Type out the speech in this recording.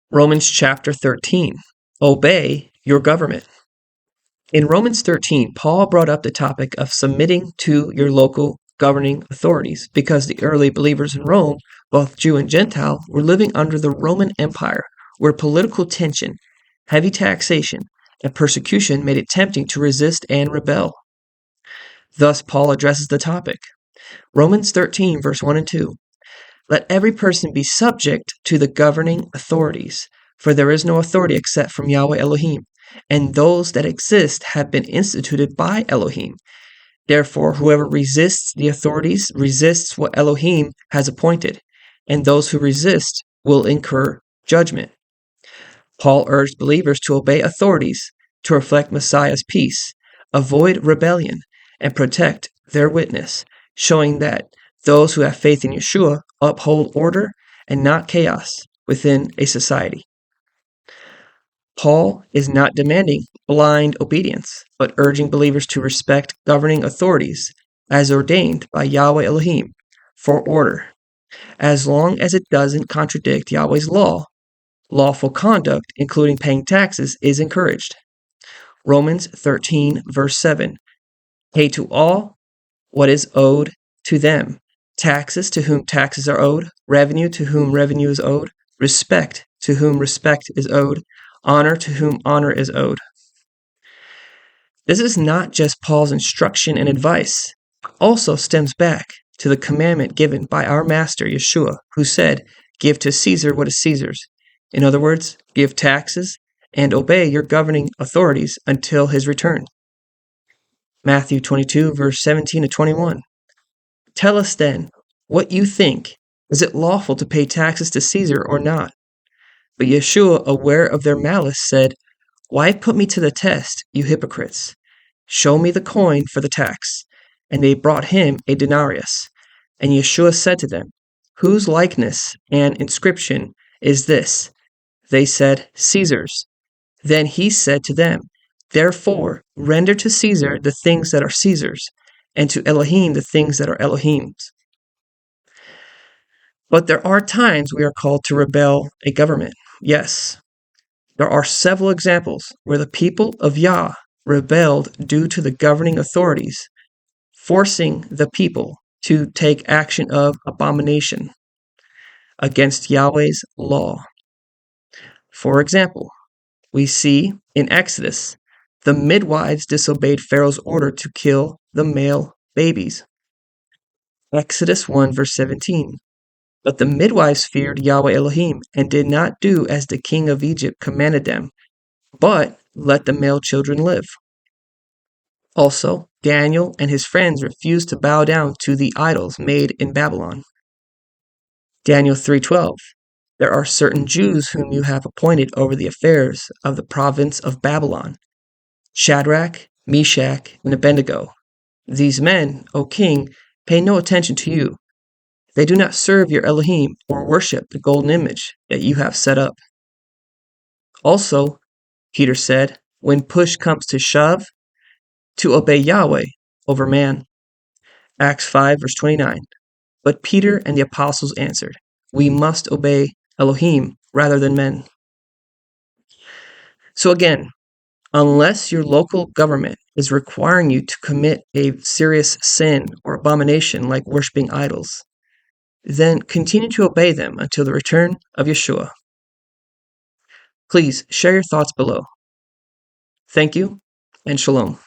Romans chapter 13. Obey your government. In Romans 13, Paul brought up the topic of submitting to your local governing authorities because the early believers in Rome, both Jew and Gentile, were living under the Roman Empire, where political tension, heavy taxation, and persecution made it tempting to resist and rebel. Thus, Paul addresses the topic. Romans 13, verse 1 and 2. Let every person be subject to the governing authorities, for there is no authority except from Yahweh Elohim, and those that exist have been instituted by Elohim. Therefore, whoever resists the authorities resists what Elohim has appointed, and those who resist will incur judgment. Paul urged believers to obey authorities to reflect Messiah's peace, avoid rebellion, and protect their witness, showing that those who have faith in Yeshua uphold order and not chaos within a society. Paul is not demanding blind obedience, but urging believers to respect governing authorities as ordained by Yahweh Elohim for order. As long as it doesn't contradict Yahweh's law, lawful conduct, including paying taxes, is encouraged. Romans 13, verse 7. Pay to all what is owed to them. Taxes to whom taxes are owed, revenue to whom revenue is owed, respect to whom respect is owed, honor to whom honor is owed. This is not just Paul's instruction and advice. It also stems back to the commandment given by our Master Yeshua, who said, "Give to Caesar what is Caesar's." In other words, give taxes and obey your governing authorities until his return. Matthew 22, verse 17 to 21. Tell us then what you think. Is it lawful to pay taxes to Caesar or not? But Yeshua, aware of their malice, said, Why put me to the test, you hypocrites? Show me the coin for the tax. And they brought him a denarius. And Yeshua said to them, Whose likeness and inscription is this? They said, Caesar's. Then he said to them, Therefore render to Caesar the things that are Caesar's, and to Elohim the things that are Elohim's. But there are times we are called to rebel a government. Yes, there are several examples where the people of Yah rebelled due to the governing authorities, forcing the people to take action of abomination against Yahweh's law. For example, we see in Exodus, the midwives disobeyed Pharaoh's order to kill the male babies. Exodus 1 verse 17. But the midwives feared Yahweh Elohim and did not do as the king of Egypt commanded them, but let the male children live. Also, Daniel and his friends refused to bow down to the idols made in Babylon. Daniel 3:12. There are certain Jews whom you have appointed over the affairs of the province of Babylon, Shadrach, Meshach, and Abednego. These men, O king, pay no attention to you. They do not serve your Elohim or worship the golden image that you have set up. Also, Peter said, when push comes to shove, to obey Yahweh over man. Acts 5 verse 29. But Peter and the apostles answered, we must obey Elohim rather than men. So again, unless your local government is requiring you to commit a serious sin or abomination like worshiping idols, then continue to obey them until the return of Yeshua. Please share your thoughts below. Thank you, and shalom.